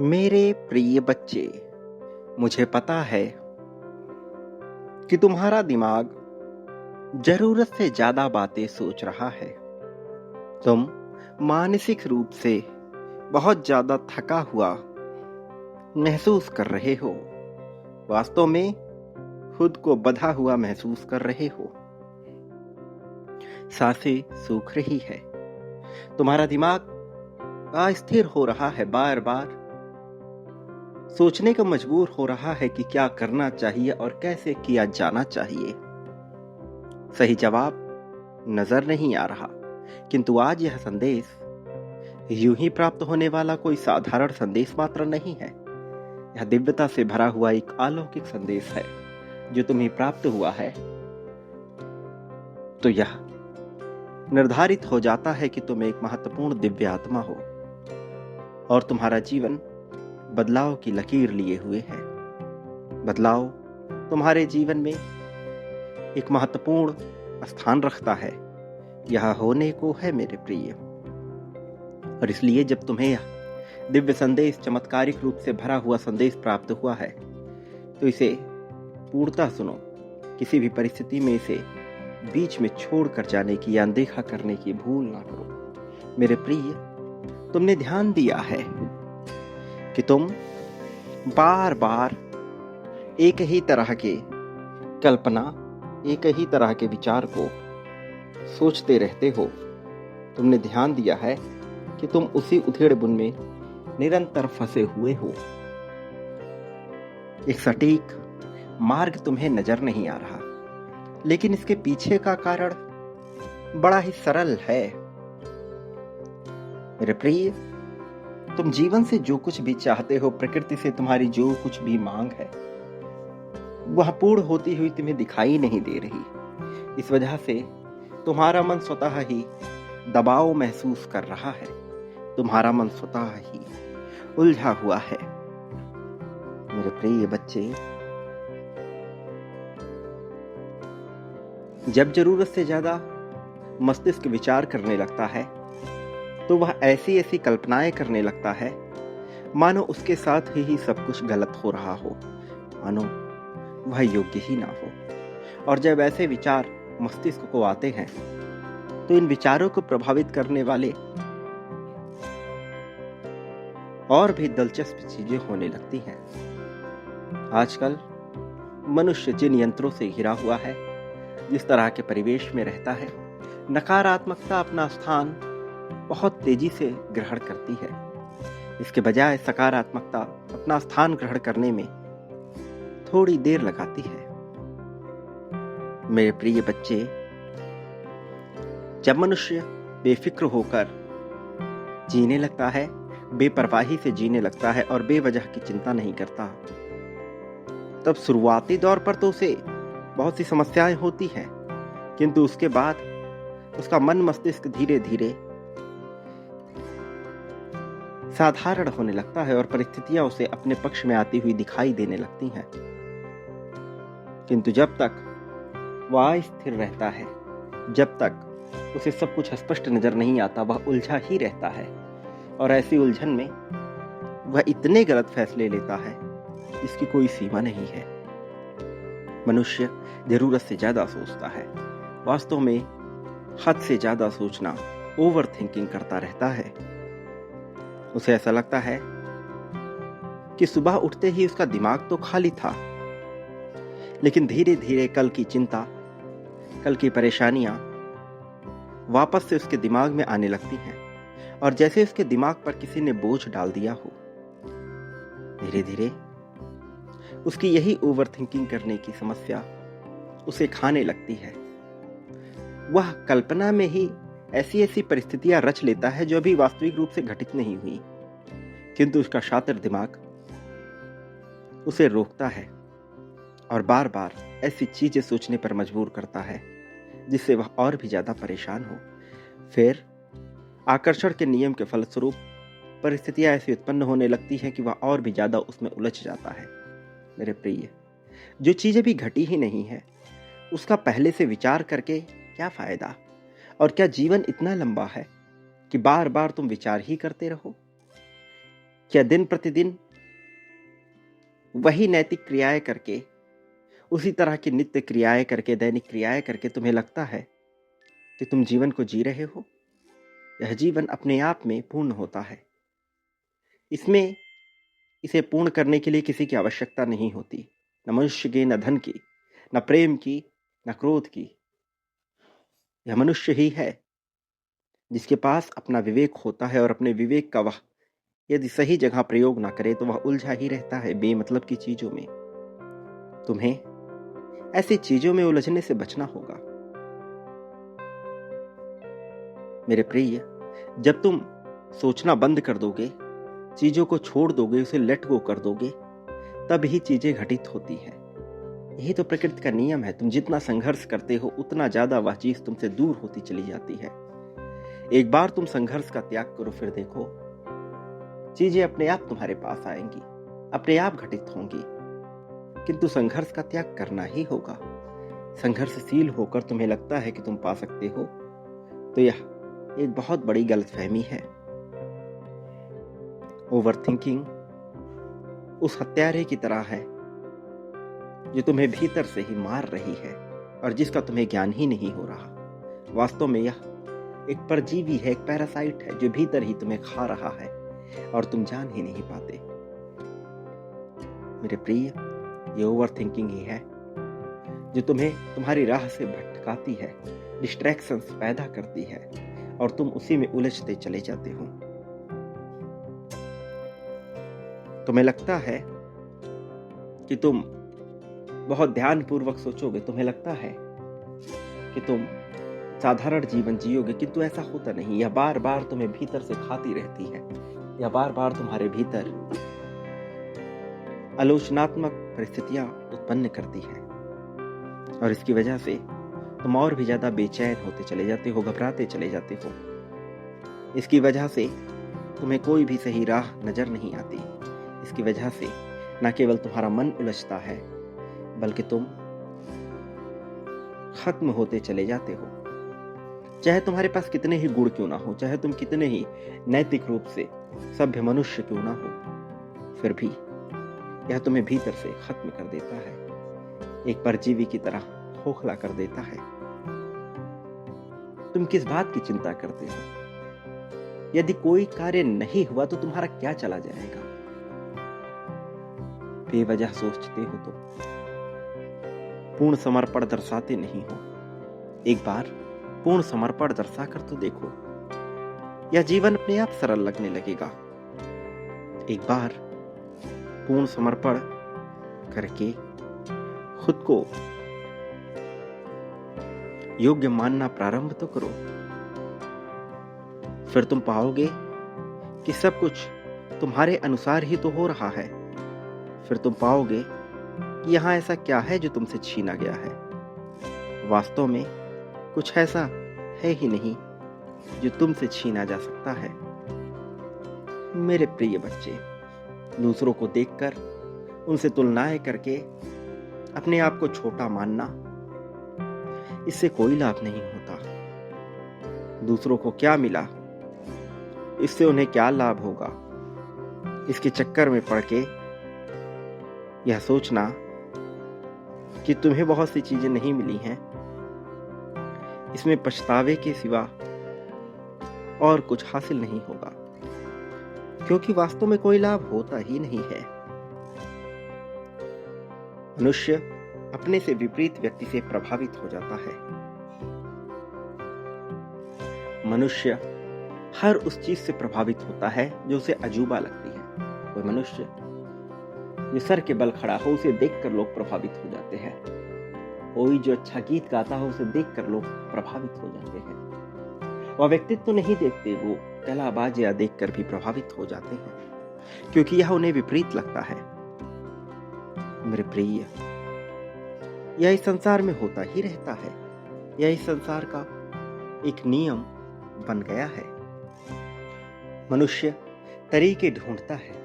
मेरे प्रिय बच्चे, मुझे पता है कि तुम्हारा दिमाग जरूरत से ज्यादा बातें सोच रहा है। तुम मानसिक रूप से बहुत ज्यादा थका हुआ महसूस कर रहे हो। वास्तव में खुद को बंधा हुआ महसूस कर रहे हो। सांसें सूख रही है। तुम्हारा दिमाग अस्थिर हो रहा है, बार बार सोचने को मजबूर हो रहा है कि क्या करना चाहिए और कैसे किया जाना चाहिए। सही जवाब नजर नहीं आ रहा, किंतु आज यह संदेश यूं ही प्राप्त होने वाला कोई साधारण संदेश मात्र नहीं है। यह दिव्यता से भरा हुआ एक अलौकिक संदेश है जो तुम्हें प्राप्त हुआ है। तो यह निर्धारित हो जाता है कि तुम एक महत्वपूर्ण दिव्य आत्मा हो और तुम्हारा जीवन बदलाव की लकीर लिए हुए है। बदलाव तुम्हारे जीवन में एक महत्वपूर्ण स्थान रखता है। यह होने को है मेरे प्रिय। और इसलिए जब तुम्हें यह दिव्य संदेश, चमत्कारिक रूप से भरा हुआ संदेश प्राप्त हुआ है, तो इसे पूर्णतः सुनो। किसी भी परिस्थिति में इसे बीच में छोड़कर जाने की या अनदेखा करने की भूल ना करो। मेरे प्रिय, तुमने ध्यान दिया है कि तुम बार बार एक ही तरह के कल्पना, एक ही तरह के विचार को सोचते रहते हो। तुमने ध्यान दिया है कि तुम उसी उधेड़-बुन में निरंतर फंसे हुए हो। एक सटीक मार्ग तुम्हें नजर नहीं आ रहा, लेकिन इसके पीछे का कारण बड़ा ही सरल है। मेरे प्रिय, तुम जीवन से जो कुछ भी चाहते हो, प्रकृति से तुम्हारी जो कुछ भी मांग है, वह पूर्ण होती हुई तुम्हें दिखाई नहीं दे रही। इस वजह से तुम्हारा मन स्वतः ही दबाव महसूस कर रहा है। तुम्हारा मन स्वतः ही उलझा हुआ है। मेरे प्रिय बच्चे, जब जरूरत से ज्यादा मस्तिष्क विचार करने लगता है, तो वह ऐसी ऐसी कल्पनाएं करने लगता है मानो उसके साथ ही सब कुछ गलत हो रहा हो, मानो वह योग्य ही ना हो। और जब ऐसे विचार मस्तिष्क को आते हैं, तो इन विचारों को प्रभावित करने वाले और भी दिलचस्प चीजें होने लगती हैं। आजकल मनुष्य जिन यंत्रों से घिरा हुआ है, जिस तरह के परिवेश में रहता है, नकारात्मकता अपना स्थान बहुत तेजी से ग्रहण करती है। इसके बजाय सकारात्मकता अपना स्थान ग्रहण करने में थोड़ी देर लगाती है। मेरे प्रिय बच्चे, जब मनुष्य बेफिक्र होकर जीने लगता है, बेपरवाही से जीने लगता है और बेवजह की चिंता नहीं करता, तब शुरुआती दौर पर तो उसे बहुत सी समस्याएं होती हैं, किंतु उसके बाद उसका मन मस्तिष्क धीरे धीरे साधारण होने लगता है और परिस्थितियां उसे अपने पक्ष में आती हुई दिखाई देने लगती हैं। किंतु जब तक वह स्थिर रहता है, जब तक उसे सब कुछ स्पष्ट नजर नहीं आता, वह उलझा ही रहता है। और ऐसी उलझन में वह इतने गलत फैसले लेता है जिसकी कोई सीमा नहीं है। मनुष्य जरूरत से ज्यादा सोचता है। वास्तव में हद से ज्यादा सोचना, ओवर थिंकिंग करता रहता है। उसे ऐसा लगता है कि सुबह उठते ही उसका दिमाग तो खाली था, लेकिन धीरे धीरे कल की चिंता, कल की परेशानियां वापस से उसके दिमाग में आने लगती हैं, और जैसे उसके दिमाग पर किसी ने बोझ डाल दिया हो, धीरे धीरे उसकी यही ओवर थिंकिंग करने की समस्या उसे खाने लगती है। वह कल्पना में ही ऐसी ऐसी परिस्थितियां रच लेता है जो अभी वास्तविक रूप से घटित नहीं हुई, किंतु उसका शातिर दिमाग उसे रोकता है और बार बार ऐसी चीजें सोचने पर मजबूर करता है जिससे वह और भी ज्यादा परेशान हो। फिर आकर्षण के नियम के फलस्वरूप परिस्थितियां ऐसी उत्पन्न होने लगती हैं कि वह और भी ज्यादा उसमें उलझ जाता है। मेरे प्रिय, जो चीजें भी घटी ही नहीं है, उसका पहले से विचार करके क्या फायदा? और क्या जीवन इतना लंबा है कि बार बार तुम विचार ही करते रहो? क्या दिन प्रतिदिन वही नैतिक क्रियाएं करके, उसी तरह की नित्य क्रियाएं करके, दैनिक क्रियाएं करके तुम्हें लगता है कि तुम जीवन को जी रहे हो? यह जीवन अपने आप में पूर्ण होता है। इसमें इसे पूर्ण करने के लिए किसी की आवश्यकता नहीं होती, न मनुष्य की, न धन की, न प्रेम की, न क्रोध की। यह मनुष्य ही है जिसके पास अपना विवेक होता है, और अपने विवेक का वह यदि सही जगह प्रयोग ना करे तो वह उलझा ही रहता है बेमतलब की चीजों में। तुम्हें ऐसी चीजों में उलझने से बचना होगा मेरे प्रिय। जब तुम सोचना बंद कर दोगे, चीजों को छोड़ दोगे, उसे लेट गो कर दोगे, तब ही चीजें घटित होती हैं। यही तो प्रकृति का नियम है। तुम जितना संघर्ष करते हो उतना ज्यादा वह चीज तुमसे दूर होती चली जाती है। एक बार तुम संघर्ष का त्याग करो, फिर देखो चीजें अपने आप तुम्हारे पास आएंगी, अपने आप घटित होंगी। किंतु संघर्ष का त्याग करना ही होगा। संघर्षशील होकर तुम्हें लगता है कि तुम पा सकते हो, तो यह एक बहुत बड़ी गलतफहमी है। ओवरथिंकिंग उस हत्यारे की तरह है जो तुम्हें भीतर से ही मार रही है और जिसका तुम्हें ज्ञान ही नहीं हो रहा। वास्तव में यह एक परजीवी है, एक पैरासाइट है जो भीतर ही तुम्हें खा रहा है और तुम जान ही नहीं पाते। मेरे प्रिय, ये ओवरथिंकिंग ही है जो तुम्हें तुम्हारी राह से भटकाती है, डिस्ट्रैक्शंस पैदा करती है और तुम उसी में उलझते चले जाते हो। तुम्हें लगता है कि तुम बहुत ध्यानपूर्वक सोचोगे, तुम्हें लगता है कि तुम साधारण जीवन जियोगे, किंतु ऐसा होता नहीं। यह बार बार तुम्हें भीतर से खाती रहती है। यह बार बार तुम्हारे भीतर आलोचनात्मक परिस्थितियां उत्पन्न करती है और इसकी वजह से तुम और भी ज्यादा बेचैन होते चले जाते हो, घबराते चले जाते हो। इसकी वजह से तुम्हें कोई भी सही राह नजर नहीं आती। इसकी वजह से न केवल तुम्हारा मन उलझता है, बल्कि तुम खत्म होते चले जाते हो। चाहे तुम्हारे पास कितने ही गुण क्यों ना हो, चाहे तुम कितने ही नैतिक रूप से सभ्य मनुष्य क्यों ना हो, फिर भी यह तुम्हें भीतर से खत्म कर देता है, एक परजीवी की तरह खोखला कर देता है। तुम किस बात की चिंता करते हो? यदि कोई कार्य नहीं हुआ तो तुम्हारा क्या चला जाएगा? बेवजह सोचते हो तो पूर्ण समर्पण दर्शाते नहीं हो। एक बार पूर्ण समर्पण दर्शा कर तो देखो, यह जीवन अपने आप सरल लगने लगेगा। एक बार पूर्ण समर्पण करके खुद को योग्य मानना प्रारंभ तो करो, फिर तुम पाओगे कि सब कुछ तुम्हारे अनुसार ही तो हो रहा है। फिर तुम पाओगे कि यहां ऐसा क्या है जो तुमसे छीना गया है। वास्तव में कुछ ऐसा है ही नहीं जो तुमसे छीना जा सकता है। मेरे प्रिय बच्चे, दूसरों को देखकर, उनसे तुलनाएं करके अपने आप को छोटा मानना, इससे कोई लाभ नहीं होता। दूसरों को क्या मिला, इससे उन्हें क्या लाभ होगा, इसके चक्कर में पड़ के यह सोचना कि तुम्हें बहुत सी चीजें नहीं मिली हैं, इसमें पछतावे के सिवा और कुछ हासिल नहीं होगा, क्योंकि वास्तव में कोई लाभ होता ही नहीं है। मनुष्य अपने से विपरीत व्यक्ति से प्रभावित हो जाता है। मनुष्य हर उस चीज से प्रभावित होता है जो उसे अजूबा लगती है। कोई मनुष्य जो सर के बल खड़ा हो, उसे देखकर लोग प्रभावित हो जाते हैं। कोई जो अच्छा गीत गाता हो, उसे देखकर लोग प्रभावित हो जाते हैं। वह व्यक्तित्व तो नहीं देखते, वो कला बाजियां देखकर भी प्रभावित हो जाते हैं, क्योंकि यह उन्हें विपरीत लगता है। मेरे प्रिय, यह इस संसार में होता ही रहता है। यह इस संसार का एक नियम बन गया है। मनुष्य तरीके ढूंढता है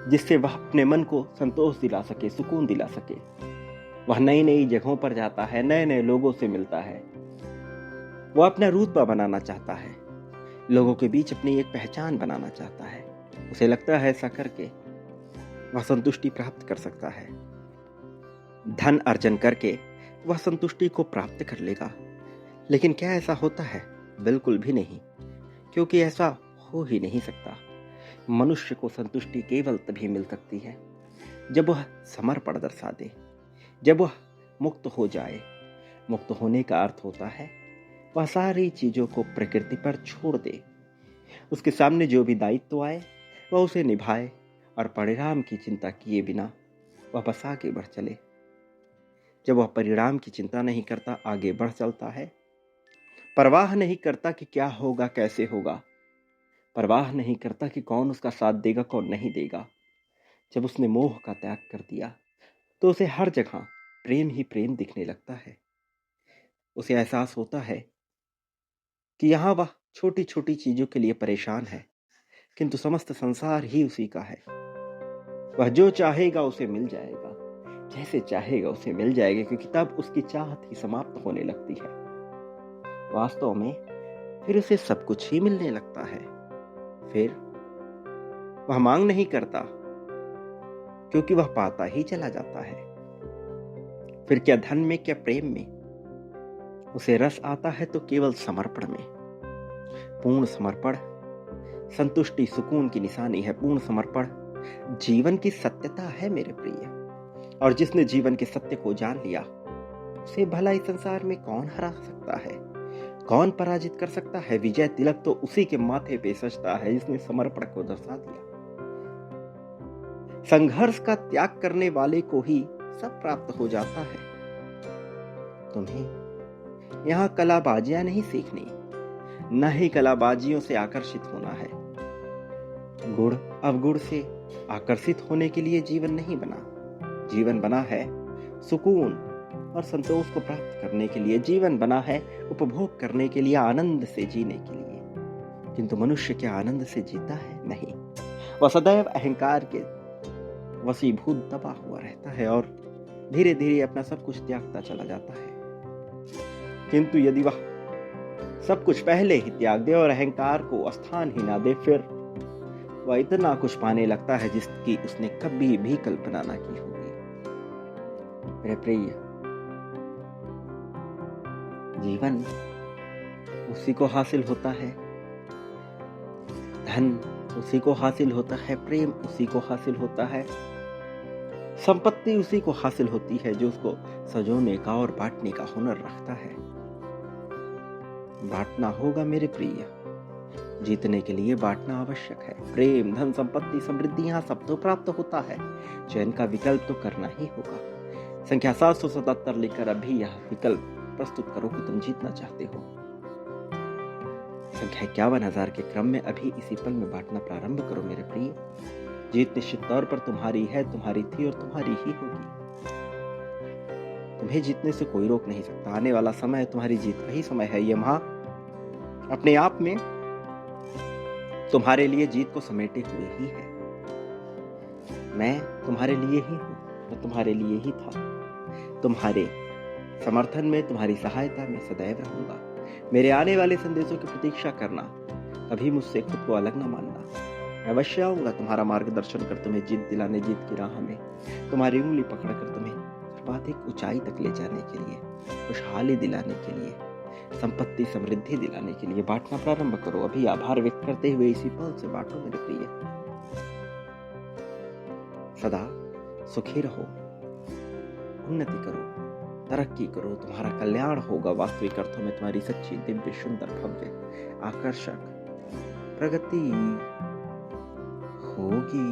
जिससे वह अपने मन को संतोष दिला सके, सुकून दिला सके। वह नई नई जगहों पर जाता है, नए नए लोगों से मिलता है। वह अपना रुतबा बनाना चाहता है, लोगों के बीच अपनी एक पहचान बनाना चाहता है। उसे लगता है ऐसा करके वह संतुष्टि प्राप्त कर सकता है। धन अर्जन करके वह संतुष्टि को प्राप्त कर लेगा। लेकिन क्या ऐसा होता है? बिल्कुल भी नहीं, क्योंकि ऐसा हो ही नहीं सकता। मनुष्य को संतुष्टि केवल तभी मिल सकती है जब वह समर्पण दर्शा दे, जब वह मुक्त हो जाए। मुक्त होने का अर्थ होता है वह सारी चीजों को प्रकृति पर छोड़ दे। उसके सामने जो भी दायित्व आए वह उसे निभाए और परिणाम की चिंता किए बिना वह बस आगे बढ़ चले। जब वह परिणाम की चिंता नहीं करता, आगे बढ़ चलता है, परवाह नहीं करता कि क्या होगा, कैसे होगा, परवाह नहीं करता कि कौन उसका साथ देगा, कौन नहीं देगा। जब उसने मोह का त्याग कर दिया तो उसे हर जगह प्रेम ही प्रेम दिखने लगता है। उसे एहसास होता है कि यहाँ वह छोटी छोटी चीजों के लिए परेशान है, किंतु समस्त संसार ही उसी का है। वह जो चाहेगा उसे मिल जाएगा, जैसे चाहेगा उसे मिल जाएगा, क्योंकि तब उसकी चाहत ही समाप्त होने लगती है। वास्तव में फिर उसे सब कुछ ही मिलने लगता है। फिर वह मांग नहीं करता, क्योंकि वह पाता ही चला जाता है। फिर क्या धन में, क्या प्रेम में, उसे रस आता है तो केवल समर्पण में। पूर्ण समर्पण संतुष्टि सुकून की निशानी है। पूर्ण समर्पण जीवन की सत्यता है मेरे प्रिय। और जिसने जीवन के सत्य को जान लिया उसे भला इस संसार में कौन हरा सकता है, कौन पराजित कर सकता है। विजय तिलक तो उसी के माथे पे सजता है जिसने समर्पण को दर्शा दिया। संघर्ष का त्याग करने वाले को ही सब प्राप्त हो जाता है। तुम्हें यहाँ कलाबाजियां नहीं सीखनी, न ही कलाबाजियों से आकर्षित होना है। गुण अवगुण से आकर्षित होने के लिए जीवन नहीं बना। जीवन बना है सुकून और संतोष को प्राप्त करने के लिए। जीवन बना है उपभोग करने के लिए, आनंद से जीने के लिए। किंतु मनुष्य क्या आनंद से जीता है? नहीं, वह सदैव अहंकार के वशीभूत दबा हुआ रहता है और धीरे धीरे अपना सब कुछ त्यागता चला जाता है। किंतु यदि वह सब कुछ पहले ही त्याग दे और अहंकार को स्थान ही ना दे, फिर वह इतना कुछ पाने लगता है जिसकी उसने कभी भी कल्पना ना की होगी। मेरे प्रिय, जीवन उसी को हासिल होता है, धन उसी को हासिल होता है, प्रेम उसी को हासिल होता है, संपत्ति उसी को हासिल होती है जो उसको सजोने का और बांटने का हुनर रखता है। बांटना होगा मेरे प्रिय, जीतने के लिए बांटना आवश्यक है। प्रेम, धन, संपत्ति, समृद्धि यहाँ सब तो प्राप्त होता है, चयन का विकल्प तो करना ही होगा। संख्या 777 लेकर अभी यह विकल्प प्रस्तुत करो कि तुम जीतना चाहते हो। संख्या 51,000 के क्रम में अभी इसी पल में बांटना प्रारंभ करो मेरे प्रिय। जीत निश्चित तौर पर तुम्हारी है, तुम्हारी थी और तुम्हारी ही होगी। तुम्हें जीतने से कोई रोक नहीं सकता। आने वाला समय तुम्हारी जीत का ही समय है। ये मां अपने आप में तुम्हारे लिए जीत को समेटे हुए ही है। मैं तुम्हारे लिए ही हूं, मैं तुम्हारे लिए ही था। तुम्हारे समर्थन में, तुम्हारी सहायता में सदैव रहूंगा। मेरे आने वाले संदेशों की प्रतीक्षा करना, कभी मुझसे खुद को अलग न मानना। मैं अवश्य आऊंगा तुम्हारा मार्गदर्शन कर, तुम्हें जीत दिलाने, जीत की राह में तुम्हारी उंगली पकड़कर तुम्हें सर्वाधिक ऊंचाई तक ले जाने के लिए, खुशहाली दिलाने के लिए, संपत्ति समृद्धि दिलाने के लिए। बांटना प्रारंभ करो अभी। आभार व्यक्त करते हुए इसी पल से बांटो मेरे प्रिय। सदा सुखी रहो, उन्नति करो, तरक्की करो, तुम्हारा कल्याण होगा। वास्तविक अर्थों में तुम्हारी सच्ची, दिव्य, सुंदर, भव्य, आकर्षक प्रगति होगी।